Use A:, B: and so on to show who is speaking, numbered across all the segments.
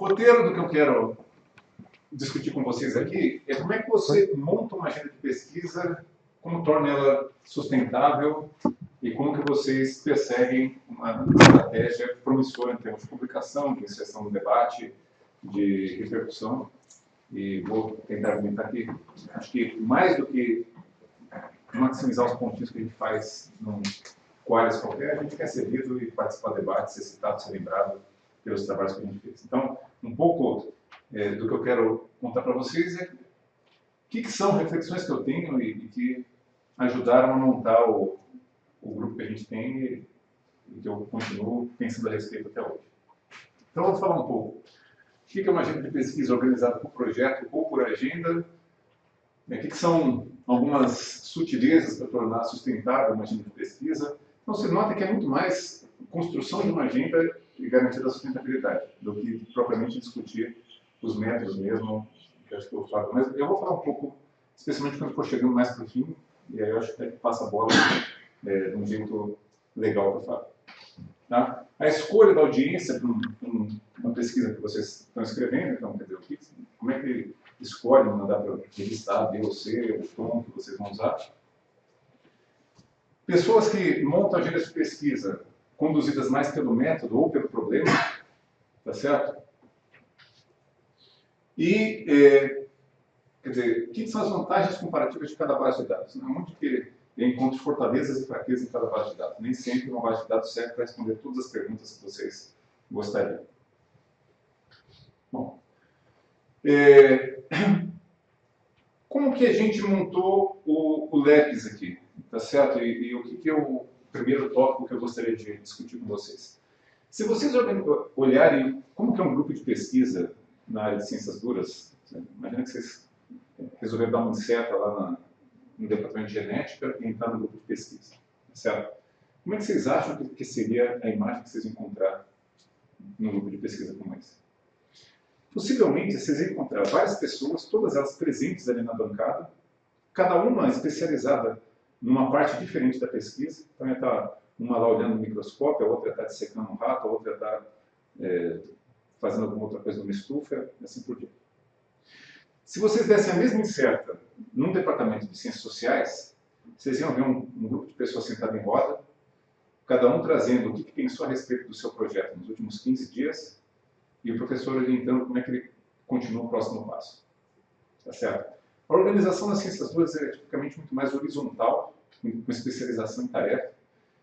A: roteiro do que eu quero discutir com vocês aqui é como é que você monta uma agenda de pesquisa, como torna ela sustentável e como que vocês perseguem uma estratégia promissora em termos de publicação, de inserção no debate, de repercussão. E vou tentar argumentar aqui. Acho que mais do que maximizar os pontinhos que a gente faz num quadro qualquer, a gente quer ser lido e participar do debate, ser citado, ser lembrado pelos trabalhos que a gente fez. Então, um pouco do que eu quero contar para vocês é o que são reflexões que eu tenho e que ajudaram a montar o grupo que a gente tem e que eu continuo pensando a respeito até hoje. Então, vamos falar um pouco. O que é uma agenda de pesquisa organizada por projeto ou por agenda? O que são algumas sutilezas para tornar sustentável uma agenda de pesquisa? Então, você nota que é muito mais construção de uma agenda e garantia da sustentabilidade, do que propriamente discutir os métodos mesmo, que acho que eu falo. Mas eu vou falar um pouco, especialmente quando for chegando mais para o fim, e aí eu acho que passa a bola de um jeito legal para falar. Tá? A escolha da audiência para uma pesquisa que vocês estão escrevendo, então, quer dizer, como é que escolhe mandar para revistar B ou C, o tom que vocês vão usar? Pessoas que montam agendas de pesquisa conduzidas mais pelo método ou pelo problema, tá certo? E, quer dizer, o que são as vantagens comparativas de cada base de dados? Não é muito que eu encontro fortalezas e fraquezas em cada base de dados. Nem sempre uma base de dados serve para responder todas as perguntas que vocês gostariam. Bom, como que a gente montou o LEPS aqui, tá certo? E o que é o primeiro tópico que eu gostaria de discutir com vocês? Se vocês olharem como que é um grupo de pesquisa na área de ciências duras, imagina que vocês resolveram dar uma inserta lá no departamento de genética e entrar no grupo de pesquisa, tá certo? Como é que vocês acham que seria a imagem que vocês encontrar num grupo de pesquisa como esse? Possivelmente, vocês vão encontrar várias pessoas, todas elas presentes ali na bancada, cada uma especializada numa parte diferente da pesquisa. Então, está uma lá olhando no microscópio, a outra está dissecando um rato, a outra está fazendo alguma outra coisa numa estufa, e assim por diante. Se vocês dessem a mesma inserta num departamento de ciências sociais, vocês iam ver um grupo de pessoas sentadas em roda, cada um trazendo o que pensou a respeito do seu projeto nos últimos 15 dias, e o professor orientando como é que ele continua o próximo passo. Tá certo? A organização das ciências duras é tipicamente muito mais horizontal, com especialização em tarefa,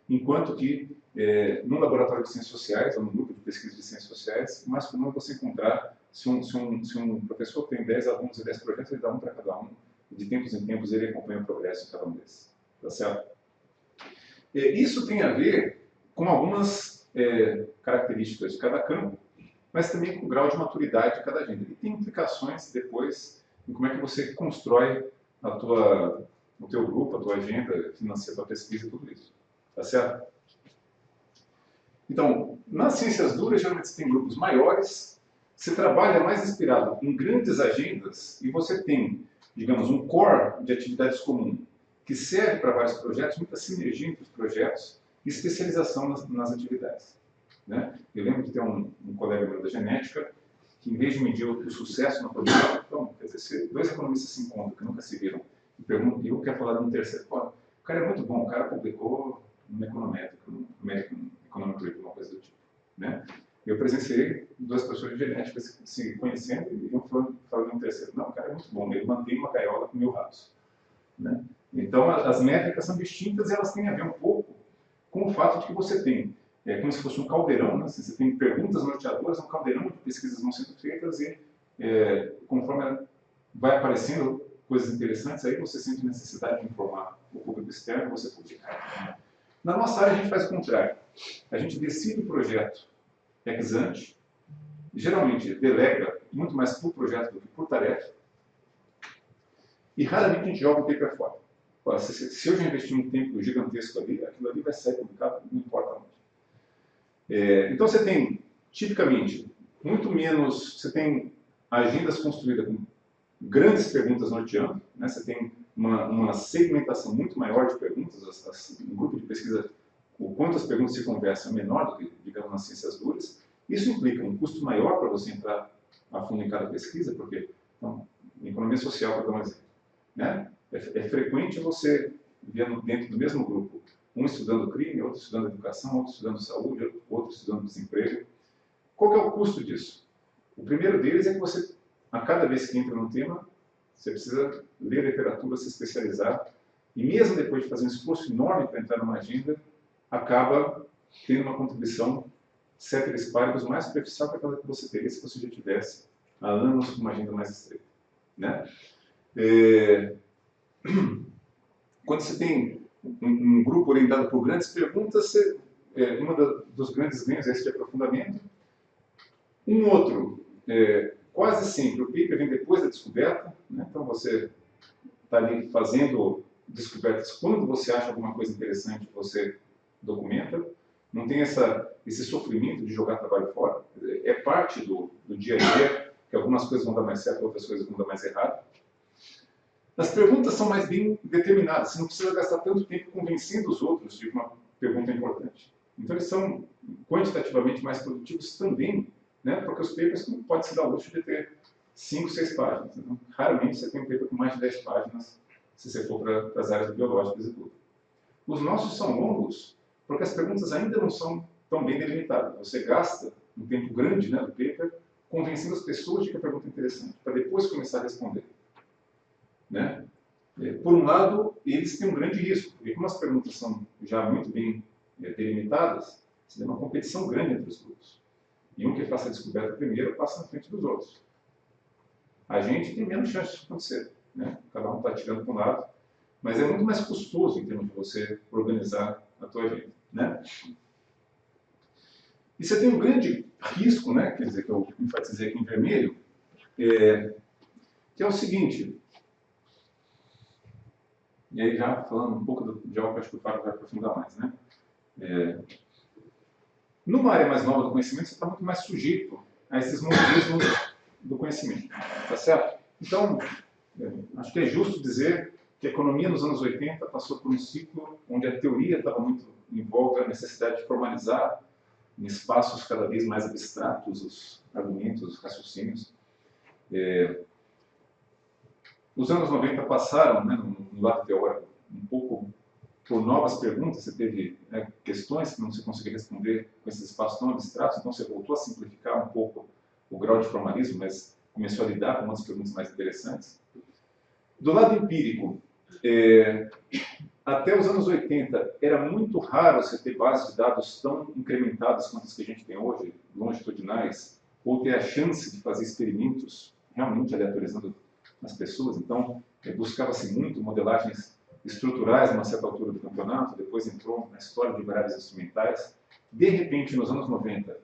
A: enquanto que num laboratório de ciências sociais, ou num grupo de pesquisa de ciências sociais, o mais comum é você encontrar, se um professor tem 10 alunos e 10 projetos, ele dá um para cada um, e de tempos em tempos ele acompanha o progresso de cada um desses. Tá certo? Isso tem a ver com algumas características de cada campo, mas também com o grau de maturidade de cada agenda. E tem implicações depois em como é que você constrói o teu grupo, a tua agenda, financia a tua pesquisa e tudo isso. Tá certo? Então, nas ciências duras, geralmente você tem grupos maiores, você trabalha mais inspirado em grandes agendas e você tem, digamos, um core de atividades comum que serve para vários projetos, muita sinergia entre os projetos e especialização nas atividades. Né? Eu lembro de ter um colega meu da genética que, em vez de medir o sucesso na produção, então, se dois economistas se encontram, que nunca se viram, e perguntam, e eu quero falar de um terceiro, pô, o cara é muito bom, o cara publicou no Econométrico, no Econometric, uma coisa do tipo. Né? Eu presenciei duas pessoas de genética se conhecendo e eu falando de um terceiro, não, o cara é muito bom, ele mantém uma gaiola com 1000 ratos. Né? Então, as métricas são distintas e elas têm a ver um pouco com o fato de que você tem como se fosse um caldeirão, né? Você tem perguntas norteadoras, um caldeirão de pesquisas vão sendo feitas e conforme vai aparecendo coisas interessantes, aí você sente necessidade de informar o público externo e você publicar. Na nossa área a gente faz o contrário. A gente decide o projeto ex ante, geralmente delega muito mais por projeto do que por tarefa, e raramente a gente joga o paper fora. Se eu já investi um tempo gigantesco ali, aquilo ali vai sair publicado, não importa onde. Então você tem, tipicamente, muito menos, você tem agendas construídas com grandes perguntas norteando, né? Você tem uma segmentação muito maior de perguntas, um grupo de pesquisa, o quanto as perguntas se conversam é menor do que, digamos, nas ciências duras, Isso implica um custo maior para você entrar a fundo em cada pesquisa, porque, então, em economia social, para dar um exemplo, né? É frequente você ver dentro do mesmo grupo um estudando crime, outro estudando educação, outro estudando saúde, outro estudando desemprego. Qual que é o custo disso? O primeiro deles é que você, a cada vez que entra num tema, você precisa ler literatura, se especializar, e mesmo depois de fazer um esforço enorme para entrar numa agenda, acaba tendo uma contribuição ceteris paribus mais superficial que aquela que você teria se você já tivesse há anos com uma agenda mais estreita, né? Quando você tem um grupo orientado por grandes perguntas, dos grandes ganhos é esse de aprofundamento. Um outro, quase sempre, o paper vem depois da descoberta, né? Então você está ali fazendo descobertas quando você acha alguma coisa interessante, você documenta. Não tem esse sofrimento de jogar trabalho fora. É parte do dia a dia, que algumas coisas vão dar mais certo, outras coisas vão dar mais errado. As perguntas são mais bem determinadas. Você não precisa gastar tanto tempo convencendo os outros de uma pergunta importante. Então, eles são quantitativamente mais produtivos também, né? Porque os papers não podem se dar o luxo de ter 5, 6 páginas. Então, raramente você tem um paper com mais de 10 páginas, se você for para as áreas biológicas e tudo. Os nossos são longos, porque as perguntas ainda não são tão bem delimitadas. Você gasta um tempo grande, né, do paper convencendo as pessoas de que a pergunta é interessante, para depois começar a responder. Né? Por um lado, eles têm um grande risco, porque como as perguntas são já muito bem delimitadas, você tem uma competição grande entre os grupos. E um que faça a descoberta primeiro passa na frente dos outros. A gente tem menos chance de acontecer, né? Cada um está tirando para um lado, mas é muito mais custoso em termos de você organizar a tua agenda, né? E você tem um grande risco, né? Quer dizer, que eu enfatizei aqui em vermelho, que é o seguinte. E aí já falando um pouco de algo que acho que o Fábio vai aprofundar mais, né? Numa área mais nova do conhecimento, você está muito mais sujeito a esses modismos do conhecimento, tá certo? Então, acho que é justo dizer que a economia nos anos 80 passou por um ciclo onde a teoria estava muito em voga, a necessidade de formalizar em espaços cada vez mais abstratos os argumentos, os raciocínios. Os anos 90 passaram, né, no lado teórico, um pouco por novas perguntas. Você teve questões que não se conseguia responder com esses espaços tão abstratos, então você voltou a simplificar um pouco o grau de formalismo, mas começou a lidar com umas perguntas mais interessantes. Do lado empírico, até os anos 80, era muito raro você ter bases de dados tão incrementadas quanto as que a gente tem hoje, longitudinais, ou ter a chance de fazer experimentos realmente aleatorizando as pessoas. Então, buscava-se muito modelagens estruturais numa certa altura do campeonato, depois entrou na história de variáveis instrumentais. De repente, nos anos 90,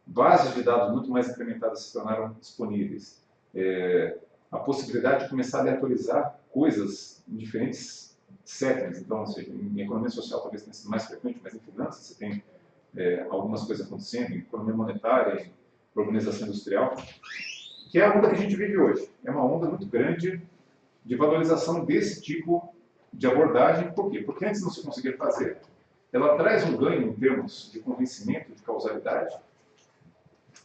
A: bases de dados muito mais incrementadas se tornaram disponíveis. A possibilidade de começar a aleatorizar coisas em diferentes settings. Então, ou seja, em economia social talvez tenha sido mais frequente, mas em finanças você tem algumas coisas acontecendo, em economia monetária, em organização industrial, que é a onda que a gente vive hoje. É uma onda muito grande de valorização desse tipo de abordagem. Por quê? Porque antes não se conseguia fazer. Ela traz um ganho em termos de convencimento, de causalidade,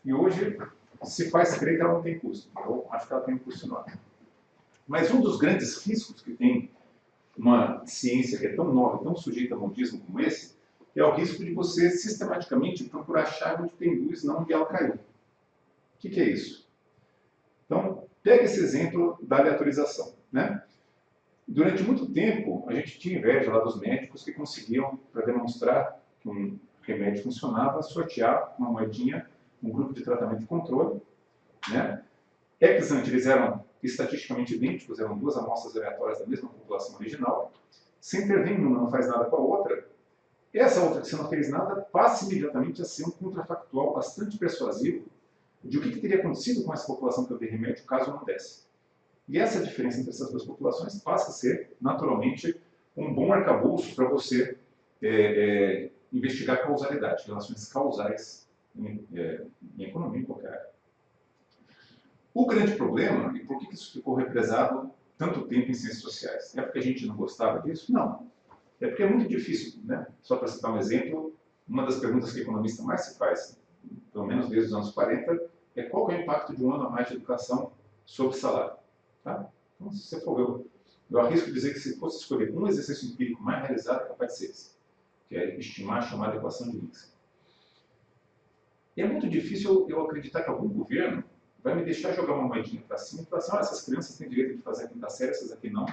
A: e hoje se faz crer que ela não tem custo. Eu acho que ela tem um custo enorme. Mas um dos grandes riscos que tem uma ciência que é tão nova, tão sujeita a modismo como esse, é o risco de você sistematicamente procurar achar onde tem luz, não onde ela caiu. O que é isso? Então, pega esse exemplo da aleatorização, né? Durante muito tempo, a gente tinha inveja lá dos médicos que conseguiam, para demonstrar que um remédio funcionava, sortear uma moedinha, um grupo de tratamento de controle, né? Ex ante, eles eram estatisticamente idênticos, eram duas amostras aleatórias da mesma população original. Se intervém uma, não faz nada com a outra, essa outra que você não fez nada passa imediatamente a ser um contrafactual bastante persuasivo de o que teria acontecido com essa população que eu dei remédio caso não desse. E essa diferença entre essas duas populações passa a ser, naturalmente, um bom arcabouço para você investigar causalidade, relações causais em economia em qualquer área. O grande problema, e por que isso ficou represado tanto tempo em ciências sociais? É porque a gente não gostava disso? Não. É porque é muito difícil, né? Só para citar um exemplo, uma das perguntas que o economista mais se faz, pelo menos desde os anos 40, é qual que é o impacto de um ano a mais de educação sobre o salário. Tá? Então, se você for ver, eu arrisco dizer que se fosse escolher um exercício empírico mais realizado, é capaz de ser esse, que é estimar a chamada equação de Wigzell. E é muito difícil eu acreditar que algum governo vai me deixar jogar uma moedinha para cima e falar assim, essas crianças têm direito de fazer a quinta série, essas aqui não,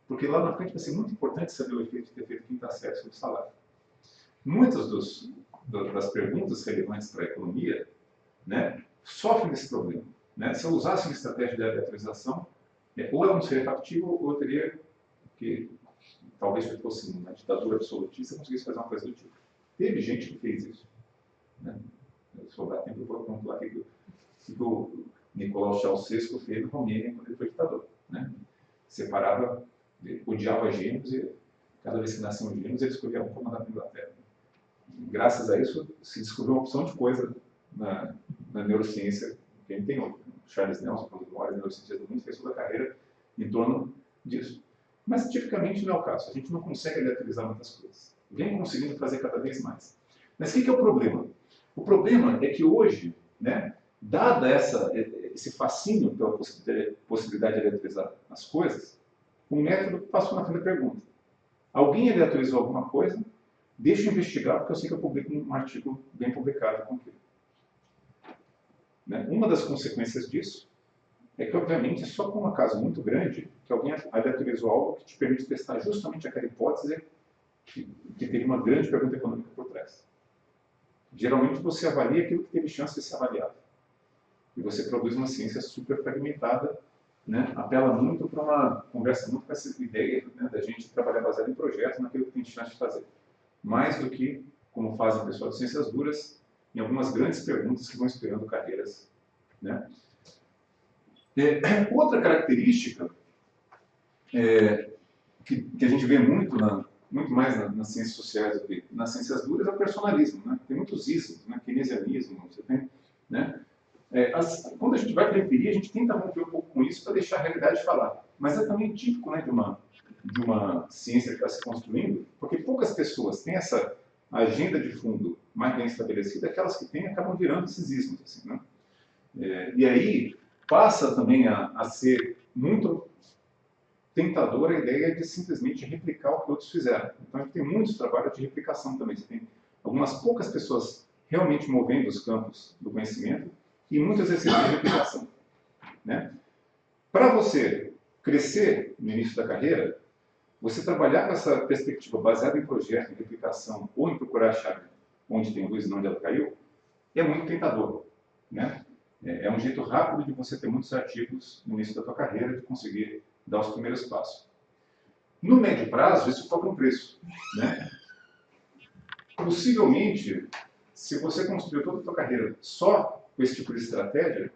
A: porque lá na frente vai ser muito importante saber o efeito de ter feito quinta série sobre o salário. Muitas das perguntas relevantes para a economia, né, sofrem desse problema. Né? Se eu usasse uma estratégia de aleatorização, ou ela não seria factível, ou eu teria que, talvez se fosse uma ditadura absolutista, conseguisse fazer uma coisa do tipo. Teve gente que fez isso. Né? Se sobrar tempo, eu vou contar aqui que o Nicolau Ceausescu fez na Romênia quando ele foi ditador. Né? Separava, odiava gêmeos e cada vez que nasciam gêmeos, ele escolhia um para mandar para a Inglaterra. Graças a isso, se descobriu uma opção de coisa na neurociência que a gente tem hoje. Charles Nelson, um dos maiores neurocientistas do mundo, fez toda a carreira em torno disso. Mas, tipicamente, não é o caso. A gente não consegue aleatorizar muitas coisas. Vem conseguindo fazer cada vez mais. Mas o que é o problema? O problema é que hoje, né, dada esse fascínio pela possibilidade de aleatorizar as coisas, o método passou na frente da pergunta. Alguém aleatorizou alguma coisa? Deixa eu investigar, porque eu sei que eu publico um artigo bem publicado com aquilo. Né? Uma das consequências disso é que, obviamente, só com um acaso muito grande que alguém aleatorizou algo que te permite testar justamente aquela hipótese que teve uma grande pergunta econômica por trás. Geralmente você avalia aquilo que teve chance de ser avaliado. E você produz uma ciência super fragmentada, né? Apela muito para uma conversa muito com essa ideia, né, da gente trabalhar baseado em projetos, naquilo que tem chance de fazer. Mais do que, como fazem o pessoal de ciências duras, em algumas grandes perguntas que vão inspirando carreiras. Né? Outra característica que a gente vê muito mais nas ciências sociais do que nas ciências duras é o personalismo. Né? Tem muitos ismos, né? Keynesianismo, você tem, né? Quando a gente vai para a empiria, a gente tenta romper um pouco com isso para deixar a realidade falar. Mas é também típico, né, de uma ciência que está se construindo, porque poucas pessoas têm essa agenda de fundo mais bem estabelecida, aquelas que têm acabam virando esses ismos. Assim, né? E aí passa também a ser muito tentadora a ideia de simplesmente replicar o que outros fizeram. Então a gente tem muitos trabalhos de replicação também. Você tem algumas poucas pessoas realmente movendo os campos do conhecimento e muitos exercícios de replicação. Né? Para você crescer no início da carreira, você trabalhar com essa perspectiva baseada em projeto, em replicação, ou em procurar achar onde tem luz e não onde ela caiu, é muito tentador. Né? É um jeito rápido de você ter muitos artigos no início da tua carreira, de conseguir dar os primeiros passos. No médio prazo, isso cobra um preço. Né? Possivelmente, se você construiu toda a tua carreira só com esse tipo de estratégia,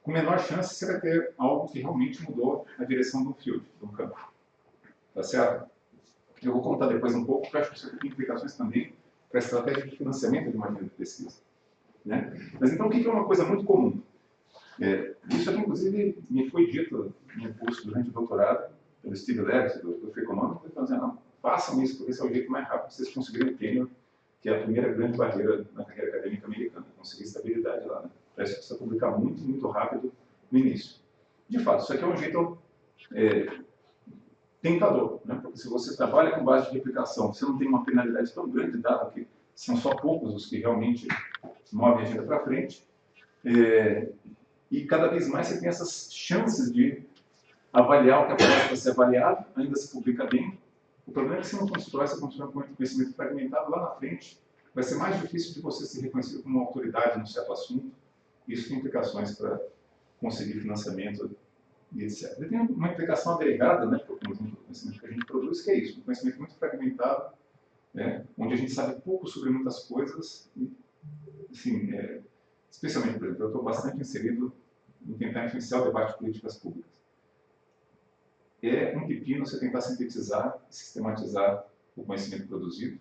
A: com menor chance você vai ter algo que realmente mudou a direção do field, do campo. Tá certo? Eu vou contar depois um pouco, porque eu acho que isso tem implicações também para a estratégia de financiamento de uma agenda de pesquisa. Né? Mas então, o que é uma coisa muito comum? Isso aqui, inclusive, me foi dito no curso durante o doutorado, pelo Steve Levitt, do Free Economics, ele falou assim, não, façam isso, porque esse é o jeito mais rápido de vocês conseguirem o tenure, que é a primeira grande barreira na carreira acadêmica americana, conseguir estabilidade lá. Né? Para isso precisa publicar muito, muito rápido no início. De fato, isso aqui é um jeito tentador, né? Porque se você trabalha com base de replicação, você não tem uma penalidade tão grande, dado que são só poucos os que realmente movem a agenda para frente, e cada vez mais você tem essas chances de avaliar o que aparece para ser avaliado, ainda se publica bem. O problema é que se não constrói, você constrói com conhecimento fragmentado lá na frente, vai ser mais difícil de você ser reconhecido como uma autoridade num certo assunto. Isso tem implicações para conseguir financiamento e etc. E tem uma implicação agregada, né, para o conjunto do conhecimento que a gente produz, que é isso, um conhecimento muito fragmentado, né, onde a gente sabe pouco sobre muitas coisas, e, assim, especialmente, por exemplo, eu estou bastante inserido em tentar influenciar o debate de políticas públicas. É um pepino você tentar sintetizar e sistematizar o conhecimento produzido,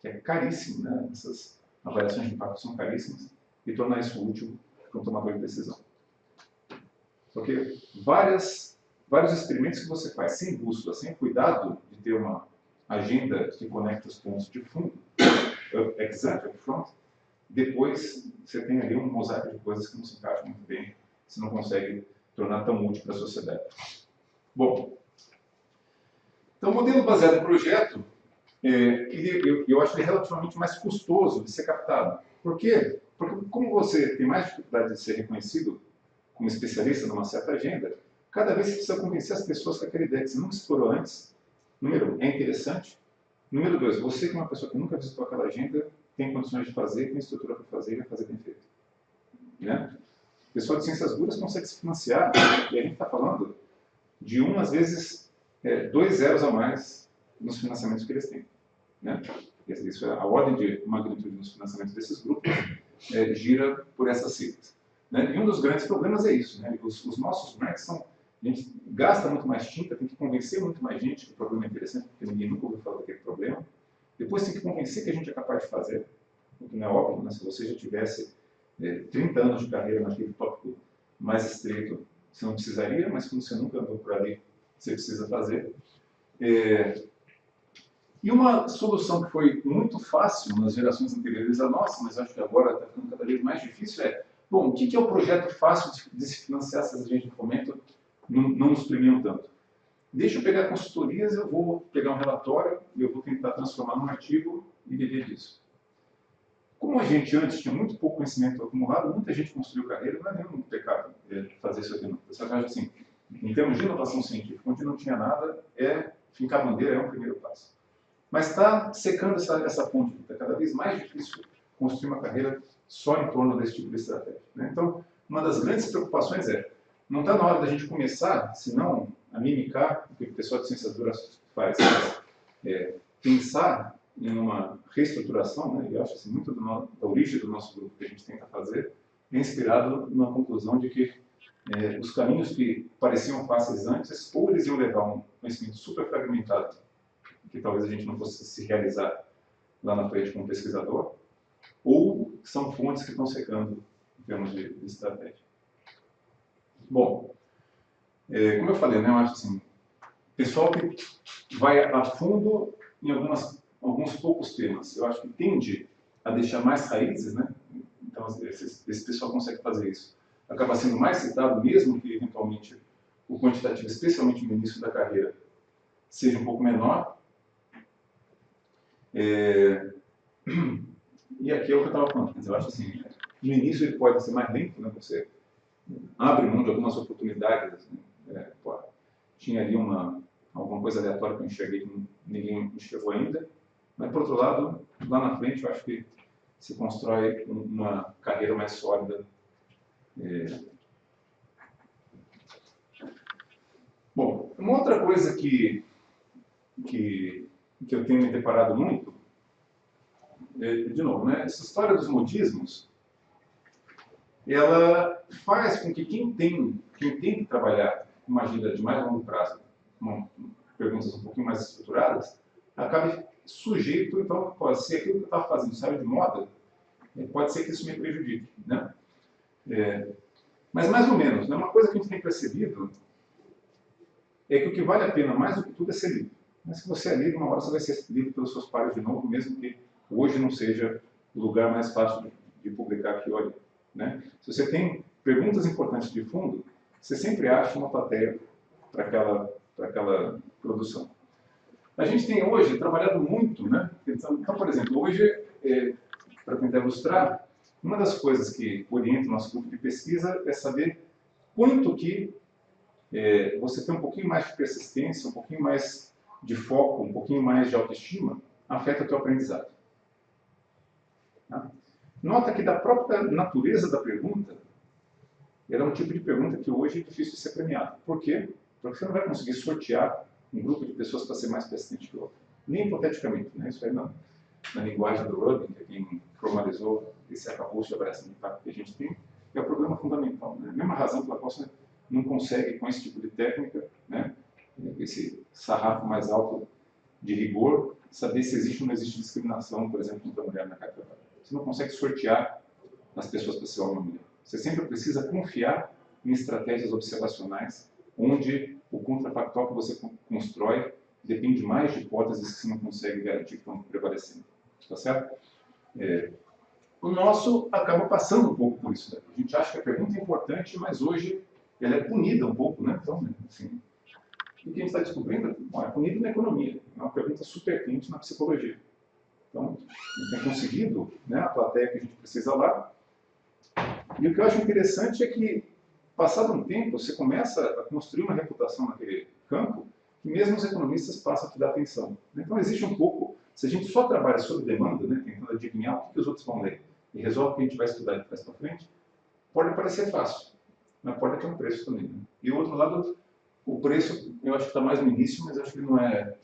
A: que é caríssimo, né? Essas avaliações de impacto são caríssimas, e tornar isso útil para um tomador de decisão. Porque vários experimentos que você faz sem bússola, sem cuidado de ter uma agenda que conecta os pontos de fundo, ex-ante, upfront, depois você tem ali um mosaico de coisas que não se encaixam muito bem, você não consegue tornar tão útil para a sociedade. Bom, então o modelo baseado em projeto, eu acho ele relativamente mais custoso de ser captado. Por quê? Porque como você tem mais dificuldade de ser reconhecido como especialista numa certa agenda, cada vez você precisa convencer as pessoas que aquela ideia que você nunca explorou antes, número um, é interessante. Número dois, você que é uma pessoa que nunca visitou aquela agenda, tem condições de fazer, tem estrutura para fazer e vai fazer bem feito. Né? O pessoal de ciências duras consegue se financiar, e a gente está falando de às vezes, 2 zeros a mais nos financiamentos que eles têm. Né? Isso é a ordem de magnitude nos financiamentos desses grupos gira por essas siglas. Né? E um dos grandes problemas é isso. Né? Os nossos grants são... A gente gasta muito mais tinta, tem que convencer muito mais gente que o problema é interessante, porque ninguém nunca ouviu falar daquele problema. Depois tem que convencer que a gente é capaz de fazer, o que não é óbvio, né? Se você já tivesse 30 anos de carreira naquele tópico mais estreito, você não precisaria, mas como você nunca andou por ali, você precisa fazer. E uma solução que foi muito fácil nas gerações anteriores à nossa, mas acho que agora está ficando cada vez mais difícil, bom, o que é o projeto fácil de se financiar essas agências de fomento não nos premiam tanto? Deixa eu pegar consultorias, eu vou pegar um relatório, eu vou tentar transformar num artigo e viver disso. Como a gente antes tinha muito pouco conhecimento acumulado, muita gente construiu carreira, não é nenhum pecado fazer isso aqui não. Você acha assim, em termos de inovação científica, onde não tinha nada, fincar a bandeira é um primeiro passo. Mas está secando essa ponte, está cada vez mais difícil construir uma carreira só em torno desse tipo de estratégia. Né? Então, uma das grandes preocupações não está na hora da gente começar, senão a mimicar o que o pessoal de ciências duras faz, pensar em uma reestruturação, né, e eu acho assim, muito da origem do nosso grupo que a gente tenta fazer, é inspirado na conclusão de que os caminhos que pareciam fáceis antes, ou eles iam levar um conhecimento super fragmentado, que talvez a gente não fosse se realizar lá na frente como pesquisador, ou são fontes que estão secando em termos de estratégia. Bom, como eu falei, né, eu acho assim, pessoal que vai a fundo em alguns poucos temas, eu acho que tende a deixar mais raízes, né? Então esse pessoal consegue fazer isso. Acaba sendo mais citado, mesmo que eventualmente o quantitativo, especialmente no início da carreira, seja um pouco menor. E aqui é o que eu estava falando, eu acho assim, no início ele pode ser mais lento, né? Você abre mão de algumas oportunidades, assim, tinha ali alguma coisa aleatória que eu enxerguei que ninguém enxergou ainda, mas por outro lado, lá na frente eu acho que se constrói uma carreira mais sólida. Bom, uma outra coisa que eu tenho me deparado muito, de novo, né, essa história dos modismos, ela faz com que quem tem que trabalhar uma agenda de mais longo prazo, com perguntas um pouquinho mais estruturadas, acabe sujeito, então pode ser aquilo que eu estava fazendo, saiu de moda, pode ser que isso me prejudique. Né? Mas mais ou menos, né, uma coisa que a gente tem percebido é que o que vale a pena mais do que tudo é ser lido. Mas se você é lido, uma hora você vai ser lido pelos seus pares de novo, mesmo que hoje não seja o lugar mais fácil de publicar aqui ou ali. Né? Se você tem perguntas importantes de fundo, você sempre acha uma plateia para aquela produção. A gente tem hoje trabalhado muito, né? Então, por exemplo, hoje, para tentar ilustrar, uma das coisas que orienta o nosso grupo de pesquisa é saber quanto que você tem um pouquinho mais de persistência, um pouquinho mais de foco, um pouquinho mais de autoestima, afeta o teu aprendizado. Tá? Nota que da própria natureza da pergunta, era um tipo de pergunta que hoje é difícil de ser premiado. Por quê? Porque você não vai conseguir sortear um grupo de pessoas para ser mais persistente que o outro. Nem hipoteticamente, né? Isso aí na linguagem do Rubin, que é quem formalizou esse arcabouço de avaliação de impacto que a gente tem, é o problema fundamental. Né? A mesma razão pela qual você não consegue, com esse tipo de técnica, né, esse sarrafo mais alto de rigor, saber se existe ou não existe discriminação, por exemplo, contra a mulher na carta. Você não consegue sortear as pessoas para ser homem ou mulher. Você sempre precisa confiar em estratégias observacionais, onde o contrafactual que você constrói depende mais de hipóteses que você não consegue garantir que estão prevalecendo. Está certo? O nosso acaba passando um pouco por isso. Né? A gente acha que a pergunta é importante, mas hoje ela é punida um pouco, né? Então, assim, o que a gente está descobrindo? Bom, é punido na economia. É uma pergunta super quente na psicologia. Então, a gente tem conseguido, né, a plateia que a gente precisa lá. E o que eu acho interessante é que, passado um tempo, você começa a construir uma reputação naquele campo que mesmo os economistas passam a te dar atenção. Então, existe um pouco, se a gente só trabalha sob demanda, né, tentando adivinhar o que os outros vão ler, e resolve o que a gente vai estudar de trás para frente, pode parecer fácil, mas pode ter um preço também. Né? E o outro lado, o preço, eu acho que está mais no início, mas acho que não é.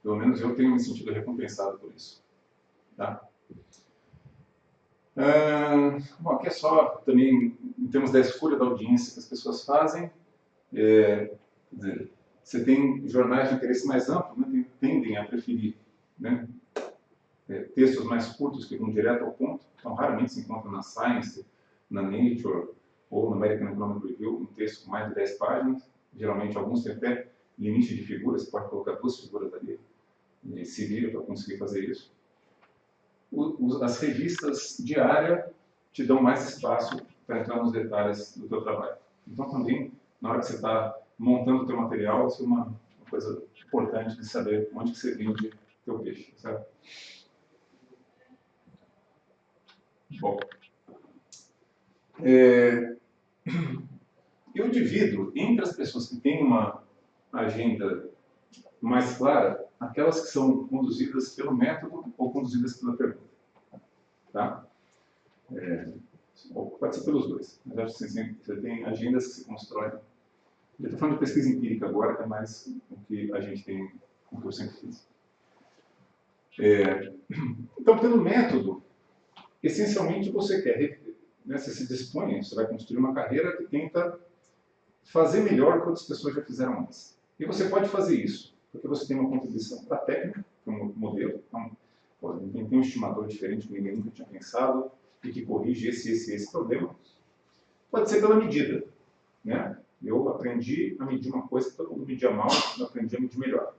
A: Pelo menos eu tenho me sentido recompensado por isso. Tá? Bom, aqui é só também, em termos da escolha da audiência que as pessoas fazem, quer dizer, você tem jornais de interesse mais amplo, né, tendem a preferir, né, textos mais curtos que vão direto ao ponto. Então, raramente se encontra na Science, na Nature ou no American Economic Review um texto com mais de 10 páginas. Geralmente, alguns têm até limite de figuras, você pode colocar 2 figuras ali e se vira para conseguir fazer isso. As revistas de área te dão mais espaço para entrar nos detalhes do teu trabalho. Então, também, na hora que você está montando o teu material, isso é uma coisa importante de saber onde que você vende teu peixe, certo? Bom, eu divido entre as pessoas que têm uma agenda mais clara, aquelas que são conduzidas pelo método ou conduzidas pela pergunta. Tá? Pode ser pelos dois, mas acho que você tem agendas que se constroem. Eu estou falando de pesquisa empírica agora, que é mais o que a gente tem, o que eu sempre fiz. Então, pelo método, essencialmente você quer, né, você se dispõe, você vai construir uma carreira que tenta fazer melhor o que outras pessoas já fizeram antes. E você pode fazer isso, porque você tem uma contribuição para a técnica, que é um modelo. Então, tem um estimador diferente que ninguém nunca tinha pensado e que corrige esse problema. Pode ser pela medida. Né? Eu aprendi a medir uma coisa que todo mundo media mal, eu aprendi a medir melhor.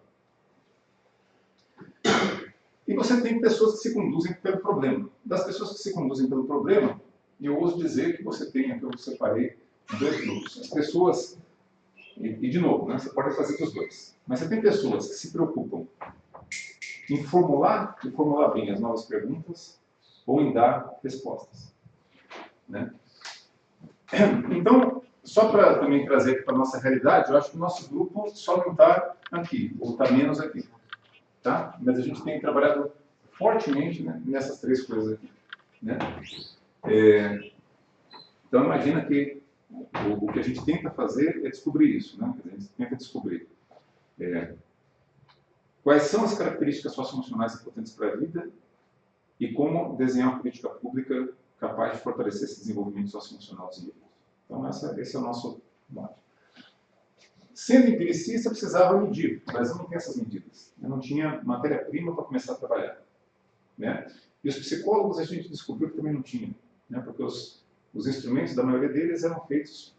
A: E você tem pessoas que se conduzem pelo problema. Das pessoas que se conduzem pelo problema, eu ouso dizer que você tem, aqui eu separei, 2 grupos. As pessoas, e de novo, né, você pode fazer dos dois, mas você tem pessoas que se preocupam em formular bem as novas perguntas ou em dar respostas. Né? Então, só para também trazer aqui para a nossa realidade, eu acho que o nosso grupo só não está aqui, ou está menos aqui. Tá? Mas a gente tem trabalhado fortemente, né, nessas 3 coisas aqui. Né? Então, imagina que o que a gente tenta fazer é descobrir isso. Né? A gente tenta descobrir quais são as características socioemocionais importantes para a vida e como desenhar uma política pública capaz de fortalecer esse desenvolvimento socioemocional dos indivíduos. Então, esse é o nosso mote. Sendo empiricista, precisava medir, mas eu não tenho essas medidas. Eu não tinha matéria-prima para começar a trabalhar. Né? E os psicólogos a gente descobriu que também não tinham, né? Porque os instrumentos da maioria deles eram feitos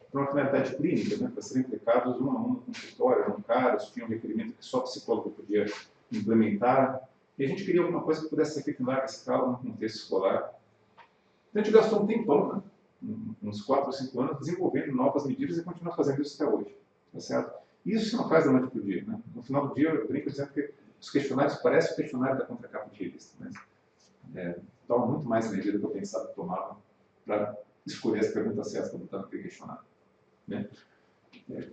A: para uma finalidade clínica, né? Para serem aplicados um a um no consultório, eram caros, tinham um requerimento que só o psicólogo podia implementar. E a gente queria alguma coisa que pudesse ser feita em larga escala, no contexto escolar. Então a gente gastou um tempão, né? Uns 4 ou 5 anos, desenvolvendo novas medidas e continua fazendo isso até hoje. Tá certo? Isso você não faz da noite para o dia. Né? No final do dia, eu brinco dizendo que os questionários parecem o questionário da contracapa de revista. Mas toma muito mais energia do que eu pensava que tomava para escolher as perguntas certas para botar naquele questionário. Né?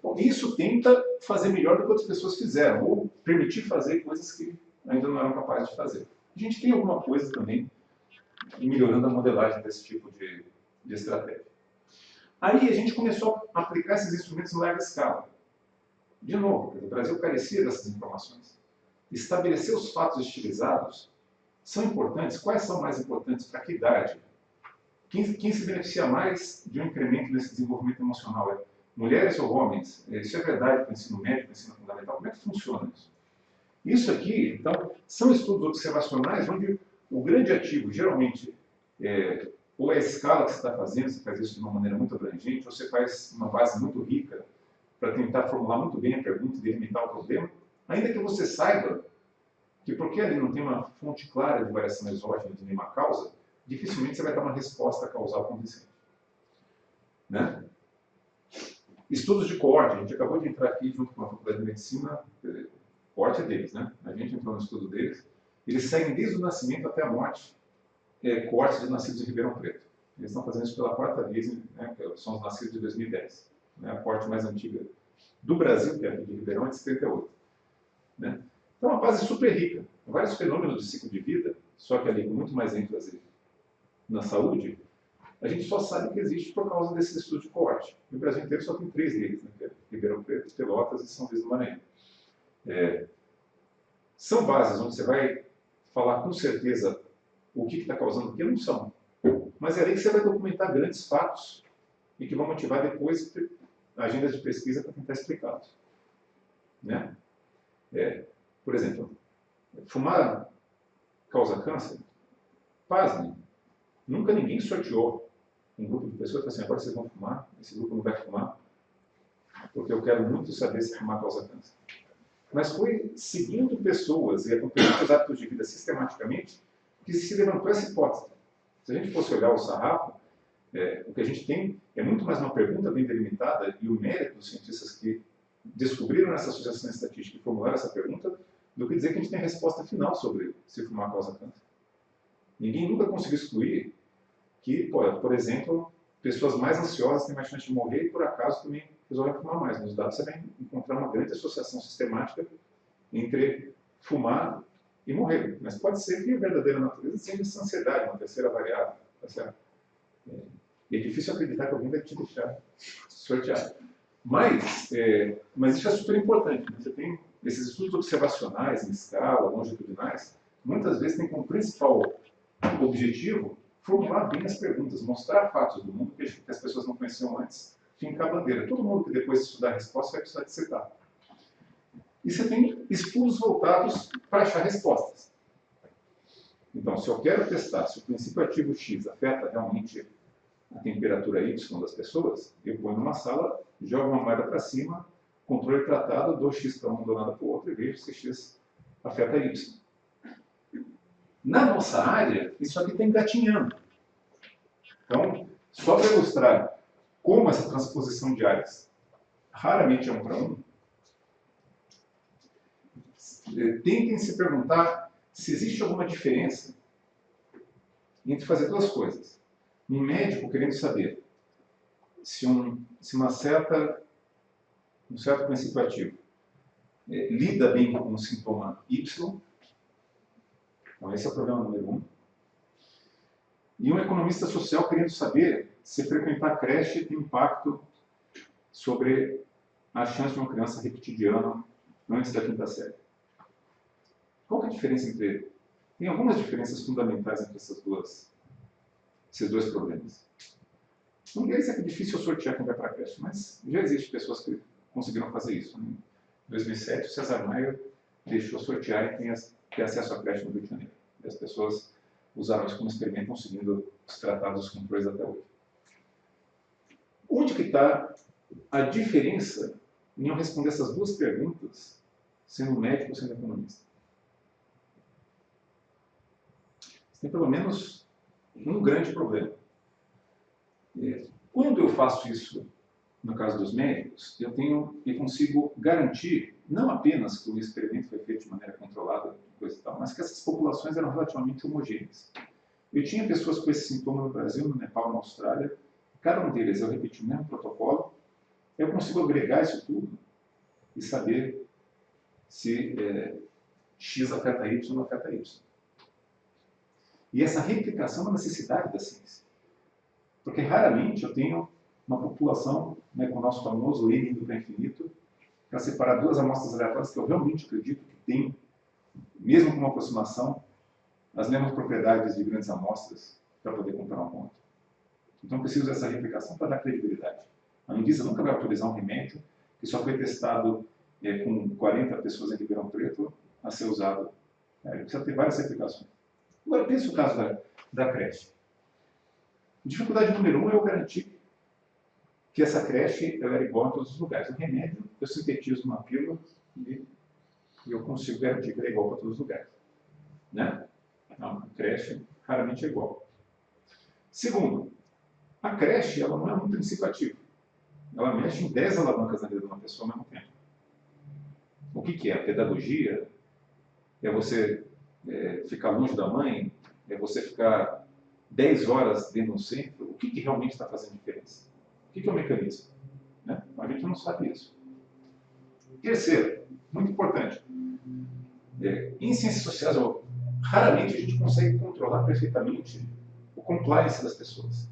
A: Bom, isso tenta fazer melhor do que outras pessoas fizeram, ou permitir fazer coisas que ainda não eram capazes de fazer. A gente tem alguma coisa também melhorando a modelagem desse tipo de estratégia. Aí a gente começou a aplicar esses instrumentos em larga escala. De novo, o Brasil carecia dessas informações. Estabelecer os fatos estilizados são importantes. Quais são mais importantes? Para que idade? Quem se beneficia mais de um incremento nesse desenvolvimento emocional? É mulheres ou homens? Isso é verdade para o ensino médio, para o ensino fundamental? Como é que funciona isso? Isso aqui, então, são estudos observacionais onde o grande ativo, geralmente, ou é a escala que você está fazendo, você faz isso de uma maneira muito abrangente, ou você faz uma base muito rica para tentar formular muito bem a pergunta e delimitar o problema, ainda que você saiba que porque ali não tem uma fonte clara de variação exógena de nenhuma causa, dificilmente você vai dar uma resposta causal convincente. Né? Estudos de coorte, a gente acabou de entrar aqui junto com a Faculdade de Medicina, coorte é deles, né? A gente entrou no estudo deles, eles seguem desde o nascimento até a morte, coortes de nascidos em Ribeirão Preto. Eles estão fazendo isso pela 4ª vez, né? São os nascidos de 2010. Né? A coorte mais antiga do Brasil, que é a de Ribeirão, é de 78. Né? Então, é uma base super rica. Vários fenômenos de ciclo de vida, só que ali com muito mais ênfase na saúde, a gente só sabe que existe por causa desses estudos de coorte. No Brasil inteiro só tem 3 deles, né? Que é Ribeirão Preto, Pelotas e São Luís do Maranhão. São bases onde você vai falar com certeza o que está causando o que não são. Mas é ali que você vai documentar grandes fatos e que vão motivar depois agendas de pesquisa para tentar explicá-los. Né? Por exemplo, fumar causa câncer? Pasmem, nunca ninguém sorteou um grupo de pessoas e falou assim, agora vocês vão fumar, esse grupo não vai fumar, porque eu quero muito saber se fumar causa câncer. Mas foi seguindo pessoas e acompanhando os hábitos de vida sistematicamente que se levantou essa hipótese. Se a gente fosse olhar o sarrafo, o que a gente tem é muito mais uma pergunta bem delimitada e o mérito dos cientistas que descobriram essa associação estatística e formularam essa pergunta, do que dizer que a gente tem a resposta final sobre se fumar causa câncer. Ninguém nunca conseguiu excluir que, por exemplo, pessoas mais ansiosas têm mais chance de morrer e, por acaso, também resolvem fumar mais. Nos dados você vai encontrar uma grande associação sistemática entre fumar e morrer. Mas pode ser que a verdadeira natureza seja essa ansiedade, uma terceira variável. Tá certo? E é difícil acreditar que alguém vai te deixar sortear. Mas isso é super importante. Né? Você tem esses estudos observacionais em escala, longitudinais, muitas vezes tem como principal objetivo formular bem as perguntas, mostrar fatos do mundo que as pessoas não conheciam antes, fincar a bandeira. Todo mundo que depois de estudar a resposta vai precisar dissertar. E você tem estudos voltados para achar respostas. Então, se eu quero testar se o princípio ativo X afeta realmente a temperatura Y das pessoas, eu ponho numa sala, jogo uma moeda para cima, controle tratado, dou X para um, dou nada para o outro e vejo se X afeta Y. Na nossa área, isso aqui está engatinhando. Então, só para ilustrar como essa transposição de áreas raramente é 1 para 1, tentem se perguntar se existe alguma diferença entre fazer 2 coisas. Um médico querendo saber se um certo princípio ativo lida bem com um sintoma Y. Então, esse é o problema número 1. E um economista social querendo saber se frequentar creche tem impacto sobre a chance de uma criança repetir de ano antes da 5ª série. Qual que é a diferença entre eles? Tem algumas diferenças fundamentais entre esses dois problemas. Um deles é que é difícil sortear quem vai para a creche, mas já existem pessoas que conseguiram fazer isso. Em 2007, o César Maia deixou sortear e ter acesso à creche no Rio de Janeiro. E as pessoas usaram isso como experimento, estão seguindo os tratados dos controles até hoje. Onde que está a diferença em eu responder essas 2 perguntas, sendo médico ou sendo economista? Você tem pelo menos um grande problema. Quando eu faço isso, no caso dos médicos, eu consigo garantir não apenas que o experimento foi feito de maneira controlada, coisa e tal, mas que essas populações eram relativamente homogêneas. Eu tinha pessoas com esse sintoma no Brasil, no Nepal, na Austrália, cada um deles eu repeti o mesmo protocolo, eu consigo agregar isso tudo e saber se X afeta Y ou não afeta Y. E essa replicação é uma necessidade da ciência. Porque raramente eu tenho uma população, né, com o nosso famoso N indo para infinito, para separar 2 amostras aleatórias que eu realmente acredito que tem, mesmo com uma aproximação, as mesmas propriedades de grandes amostras para poder comparar um ponto. Então, eu preciso dessa replicação para dar credibilidade. A Anvisa nunca vai autorizar um remédio que só foi testado com 40 pessoas em Ribeirão Preto a ser usado. Ele precisa ter várias replicações. Agora, pense o caso da creche. Dificuldade número 1 é eu garantir que essa creche ela era igual em todos os lugares. O remédio, eu sintetizo uma pílula e eu consigo garantir que ela é igual para todos os lugares. né? Não, a creche raramente é igual. Segundo, a creche ela não é um princípio ativo. Ela mexe em 10 alavancas na vida de uma pessoa ao mesmo tempo. O que é? A pedagogia é você ficar longe da mãe, é você ficar 10 horas dentro do centro. O que realmente está fazendo diferença? O que é o mecanismo? Né? A gente não sabe isso. Terceiro, muito importante, em ciências sociais, raramente a gente consegue controlar perfeitamente o compliance das pessoas.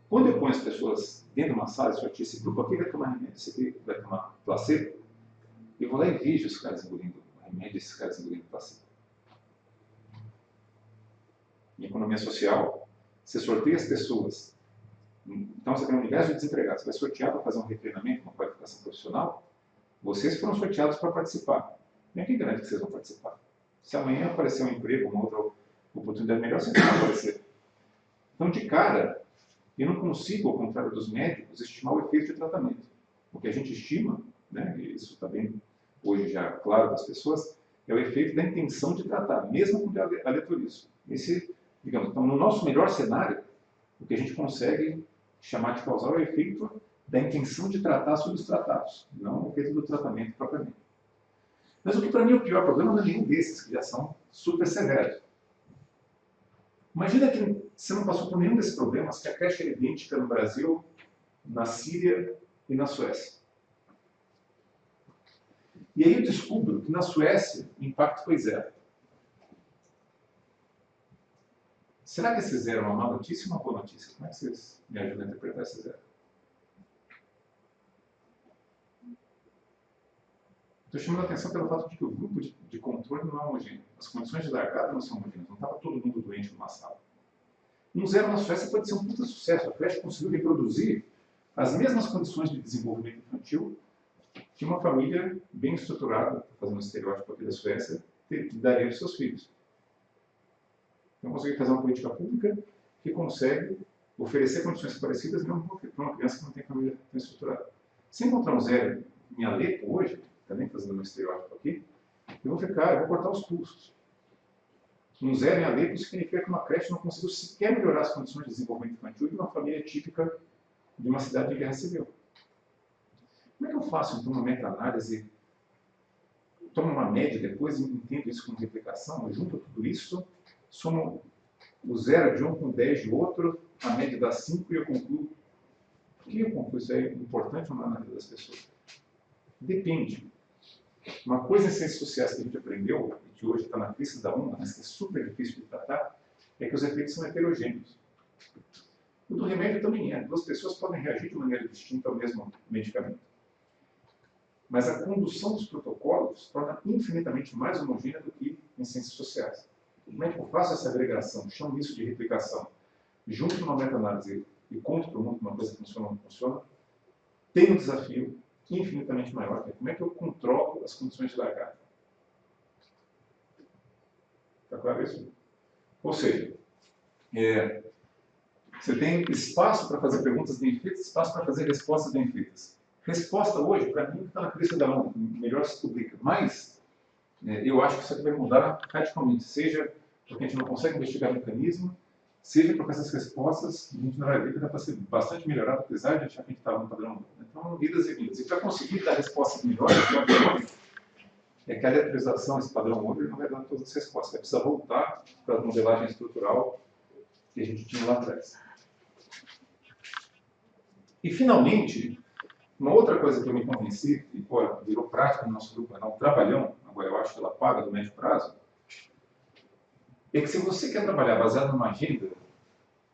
A: Quando eu ponho as pessoas dentro de uma sala, sorteio esse grupo aqui vai tomar remédio, esse aqui vai tomar placebo, eu vou lá e vejo os caras engolindo remédio, esses caras engolindo placebo. Em economia social, você sorteia as pessoas. Então você tem um universo de desempregados, você vai sortear para fazer um retreinamento, uma qualificação profissional. Vocês foram sorteados para participar. Nem que garante que vocês vão participar. Se amanhã aparecer um emprego, uma outra oportunidade melhor, vocês vão aparecer. Então, de cara, eu não consigo, ao contrário dos médicos, estimar o efeito de tratamento. O que a gente estima, né, e isso está bem hoje já claro das pessoas, é o efeito da intenção de tratar, mesmo com aleatorismo. Digamos, então, no nosso melhor cenário, o que a gente consegue chamar de causal é o efeito da intenção de tratar sobre os tratados, não o efeito do tratamento propriamente. Mas o que para mim é o pior problema não é nenhum desses, que já são super severos. Imagina que você não passou por nenhum desses problemas, que a creche é idêntica no Brasil, na Síria e na Suécia. E aí eu descubro que na Suécia o impacto foi zero. Será que esse zero é uma má notícia ou uma boa notícia? Como é que vocês me ajudam a interpretar esse zero? Estou chamando a atenção pelo fato de que o grupo de controle não é homogêneo. As condições de largada não são homogêneas. Não estava todo mundo doente numa sala. Um zero na Suécia pode ser um puta sucesso. A creche conseguiu reproduzir as mesmas condições de desenvolvimento infantil que uma família bem estruturada, fazendo um estereótipo aqui da Suécia, daria aos seus filhos. Então, conseguir fazer uma política pública que consegue oferecer condições parecidas mesmo para uma criança que não tem família tão estruturada. Se encontrar um zero em Alepo hoje, também fazendo um estereótipo aqui, eu vou cortar os custos. Um zero em Alepo significa que uma creche não conseguiu sequer melhorar as condições de desenvolvimento infantil de uma família típica de uma cidade em que recebeu. Como é que eu faço, então, uma meta-análise, tomo uma média depois e entendo isso como replicação, eu junto tudo isso, somo o zero de um com 10 de outro, a média dá 5 e eu concluo. Por que eu concluo isso é importante ou não na vida das pessoas? Depende. Uma coisa em ciências sociais que a gente aprendeu, e que hoje está na crista da onda, mas que é super difícil de tratar, é que os efeitos são heterogêneos. O do remédio também é. Duas pessoas podem reagir de maneira distinta ao mesmo medicamento. Mas a condução dos protocolos torna infinitamente mais homogênea do que em ciências sociais. Como é que eu faço essa agregação, chamo isso de replicação, junto numa meta-análise e conto para o mundo que uma coisa funciona ou não funciona, tem um desafio infinitamente maior, que é como é que eu controlo as condições de largada. Está claro isso? Ou seja, você tem espaço para fazer perguntas bem feitas, espaço para fazer respostas bem feitas. Resposta hoje, para mim, está na crista da onda, melhor se publica. Mas eu acho que isso aqui vai mudar radicalmente, seja porque a gente não consegue investigar mecanismo, seja porque essas respostas a gente não vai ver que dá para ser bastante melhorado, apesar de achar que a gente estava no padrão ouro. Então, idas e vindas. E para conseguir dar respostas melhores, é que a aleatorização, esse padrão ouro, não vai dar todas as respostas. Vai precisar voltar para a modelagem estrutural que a gente tinha lá atrás. E, finalmente, uma outra coisa que eu me convenci, e virou prática no nosso grupo, é um trabalhão, agora eu acho que ela paga do médio prazo, é que se você quer trabalhar baseado numa agenda,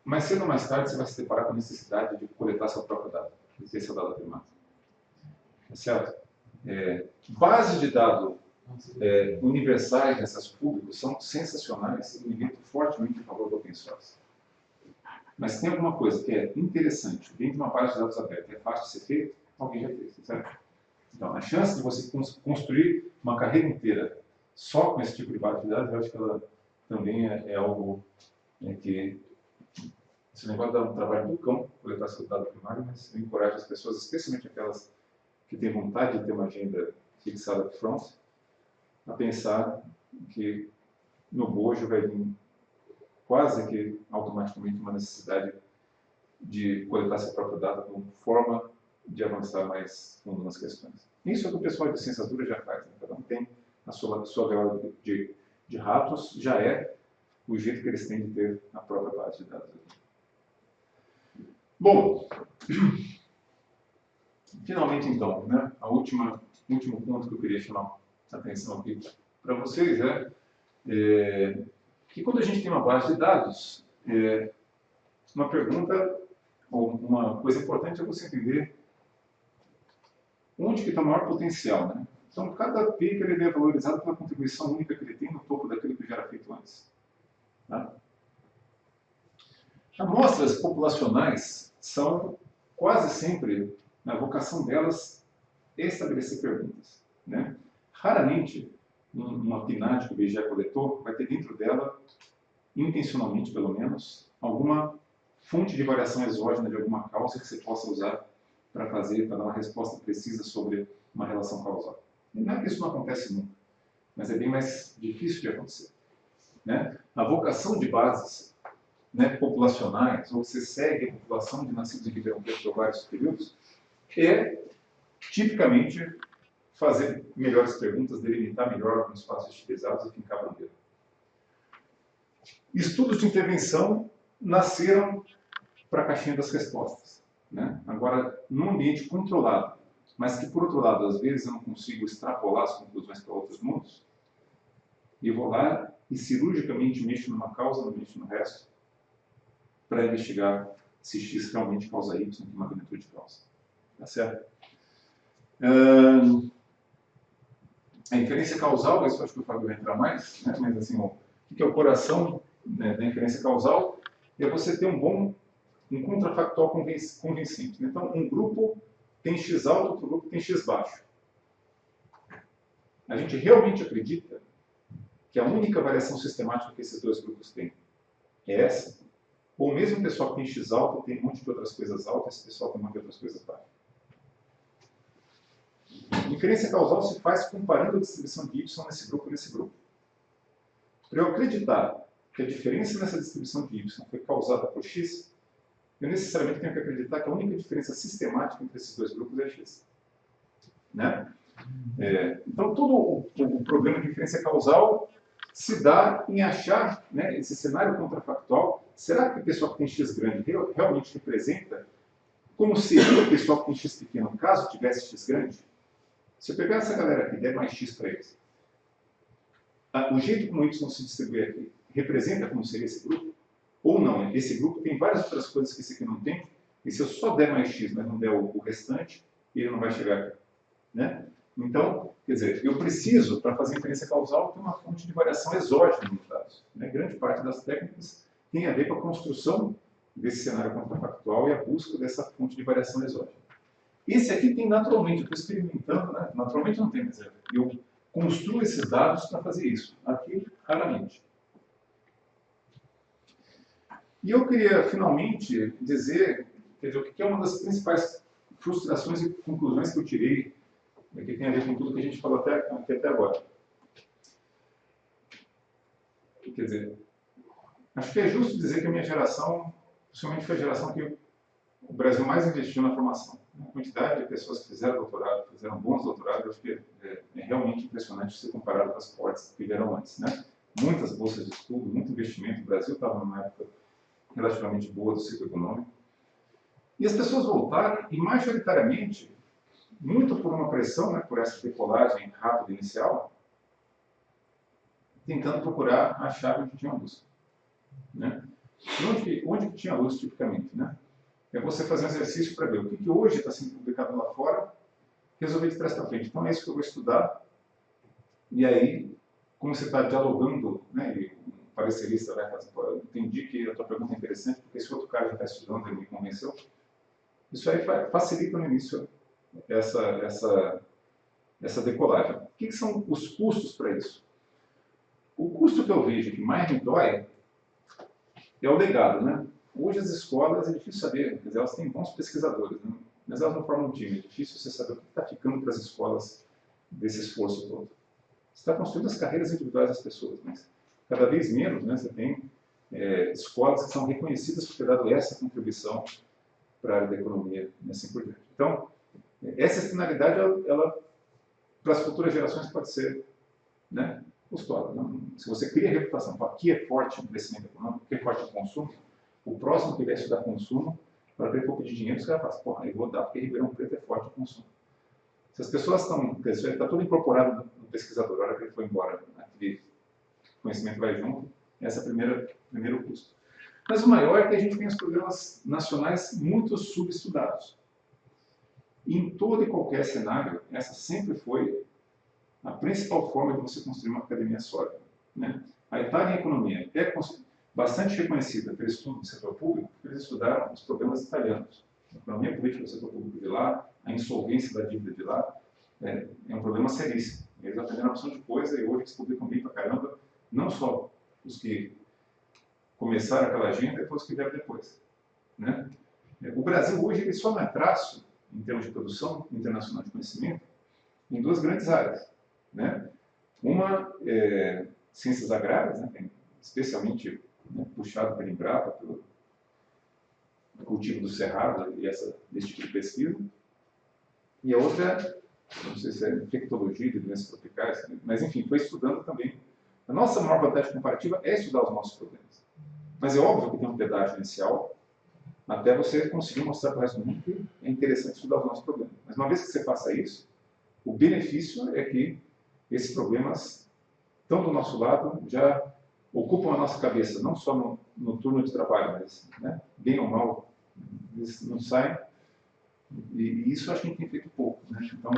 A: mais cedo ou mais tarde você vai se deparar com a necessidade de coletar seu próprio dado, esse é o dado primário. Tá certo? Bases de dados universais dessas públicos são sensacionais e limitam fortemente o valor do open source. Mas tem alguma coisa que é interessante dentro de uma base de dados aberta, é fácil de ser feito, alguém já fez, certo? Então, a chance de você construir uma carreira inteira só com esse tipo de base de dados, eu acho que ela também é algo que esse negócio dá um trabalho do cão, coletar seu dado primário, mas eu encorajo as pessoas, especialmente aquelas que têm vontade de ter uma agenda fixada de front, a pensar que no bojo vai vir quase que automaticamente uma necessidade de coletar seu próprio dado como forma de avançar mais fundo nas questões. Isso é o que o pessoal de ciências duras já faz, né? Cada um tem a sua gaiola de ratos, já é o jeito que eles têm de ter a própria base de dados. Bom, finalmente então, né, o último ponto que eu queria chamar a atenção aqui para vocês é que quando a gente tem uma base de dados, uma pergunta ou uma coisa importante é você entender onde que está o maior potencial, né? Então, cada paper ele é valorizado pela contribuição única que ele tem no topo daquilo que já era feito antes. Tá? Amostras populacionais são quase sempre, a vocação delas é estabelecer perguntas. Né? Raramente, uma PNAD que o IBGE coletou vai ter dentro dela, intencionalmente pelo menos, alguma fonte de variação exógena de alguma causa que você possa usar para dar uma resposta precisa sobre uma relação causal. E não é que isso não acontece nunca, mas é bem mais difícil de acontecer. Né? A vocação de bases, né, populacionais, ou você segue a população de nascidos em Ribeirão Preto por vários períodos, é tipicamente fazer melhores perguntas, delimitar melhor alguns espaços utilizados e fincar a bandeira. Estudos de intervenção nasceram para a caixinha das respostas. Né? Agora, num ambiente controlado, mas que, por outro lado, às vezes eu não consigo extrapolar as conclusões para outros mundos, e vou lá e cirurgicamente mexo numa causa, não mexo no resto, para investigar se X realmente causa Y, que magnitude causa. Tá certo? A inferência causal, isso acho que o Fábio vai entrar mais, né? Mas assim, o que é o coração, né, da inferência causal? É você ter um contrafactual convincente. Então, um grupo tem X alto, outro grupo tem X baixo. A gente realmente acredita que a única variação sistemática que esses dois grupos têm é essa? Ou mesmo o pessoal que tem X alto tem um monte de outras coisas altas, esse pessoal tem um monte de outras coisas baixas? A inferência causal se faz comparando a distribuição de Y nesse grupo e nesse grupo. Para eu acreditar que a diferença nessa distribuição de Y foi causada por X, eu necessariamente tenho que acreditar que a única diferença sistemática entre esses dois grupos é X. Né? Então, todo o problema de inferência causal se dá em achar, né, esse cenário contrafactual. Será que o pessoal que tem X grande realmente representa como seria o pessoal que tem X pequeno, caso tivesse X grande? Se eu pegar essa galera aqui e der mais X para eles, o jeito como Y se distribui aqui representa como seria esse grupo? Ou não? Esse grupo tem várias outras coisas que esse aqui não tem, e se eu só der mais X, mas não der o restante, ele não vai chegar aqui. Né? Então, quer dizer, eu preciso, para fazer inferência causal, ter uma fonte de variação exógena nos dados. Né? Grande parte das técnicas tem a ver com a construção desse cenário contrafactual e a busca dessa fonte de variação exógena. Esse aqui tem naturalmente, eu estou experimentando, né? Naturalmente não tem, mas eu construo esses dados para fazer isso. Aqui, raramente. E eu queria, finalmente, dizer, quer dizer, o que é uma das principais frustrações e conclusões que eu tirei, que tem a ver com tudo que a gente falou até agora. Quer dizer, acho que é justo dizer que a minha geração, principalmente foi a geração que o Brasil mais investiu na formação. A quantidade de pessoas que fizeram doutorado, fizeram bons doutorados, acho que é realmente impressionante se comparado com as portas que vieram antes. Né? Muitas bolsas de estudo, muito investimento. O Brasil estava numa época relativamente boa do ciclo econômico. E as pessoas voltaram, e majoritariamente, muito por uma pressão, né, por essa decolagem rápida inicial, tentando procurar a chave onde tinha luz. Né? Onde que tinha luz, tipicamente? Né? É você fazer um exercício para ver o que hoje está sendo publicado lá fora, resolver de trás para frente. Então é isso que eu vou estudar, e aí, como você está dialogando, né, e o parecerista vai fazer, entendi que a tua pergunta é interessante, porque esse outro cara já está estudando, ele me convenceu. Isso aí facilita no início essa decolagem. O que são os custos para isso? O custo que eu vejo que mais me dói é o legado, né? Hoje as escolas, é difícil saber, quer dizer, elas têm bons pesquisadores, né? Mas elas não formam um time, é difícil você saber o que está ficando para as escolas desse esforço todo. Você está construindo as carreiras individuais das pessoas, mas cada vez menos, né, você tem escolas que são reconhecidas por ter dado essa contribuição para a área da economia e assim por diante. Então, essa externalidade, ela para as futuras gerações pode ser, né, custosa. Se você cria a reputação, aqui é forte o crescimento econômico, aqui é forte o consumo, o próximo que vai estudar consumo, para ele for pedir dinheiro, os caras falam, porra, eu vou dar porque Ribeirão Preto é forte o consumo. Se as pessoas está tudo incorporado no pesquisador, a hora que ele foi embora, aquele conhecimento vai junto, esse é o primeiro custo. Mas o maior é que a gente tem os programas nacionais muito subestudados. Em todo e qualquer cenário, essa sempre foi a principal forma de você construir uma academia sólida, né? A Itália em economia é bastante reconhecida pelo estudo do setor público, porque eles estudaram os problemas italianos. A economia política do setor público de lá, a insolvência da dívida de lá, é um problema seríssimo. Eles aprenderam uma opção de coisa e hoje eles publicam bem pra caramba, não só os que começaram aquela agenda, depois os que vieram depois, né? O Brasil hoje ele só não é traço, em termos de produção internacional de conhecimento, em duas grandes áreas, né? Uma é ciências agrárias, né, especialmente, né, puxado pela Embrapa, pelo cultivo do cerrado e desse tipo de pesquisa. E a outra, não sei se é infectologia de doenças tropicais, mas enfim, foi estudando também. A nossa maior vantagem comparativa é estudar os nossos problemas. Mas é óbvio que tem um pedágio inicial até você conseguir mostrar para o resto do mundo que é interessante estudar os nossos problemas. Mas uma vez que você faça isso, o benefício é que esses problemas estão do nosso lado, já ocupam a nossa cabeça, não só no turno de trabalho, mas, né, bem ou mal, eles não saem. E isso acho que a gente tem feito pouco, né? Então,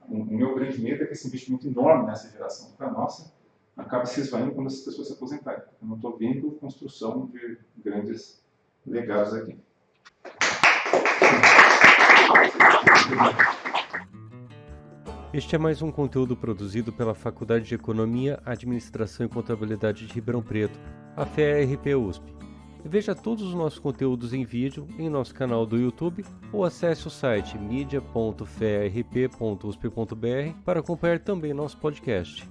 A: o meu grande medo é que esse investimento enorme nessa geração para a nossa acabe se esvaindo quando essas pessoas se aposentarem. Eu não estou vendo construção de grandes legados aqui.
B: Este é mais um conteúdo produzido pela Faculdade de Economia, Administração e Contabilidade de Ribeirão Preto, a FEA-RP-USP. Veja todos os nossos conteúdos em vídeo em nosso canal do YouTube ou acesse o site media.fearp.usp.br para acompanhar também nosso podcast.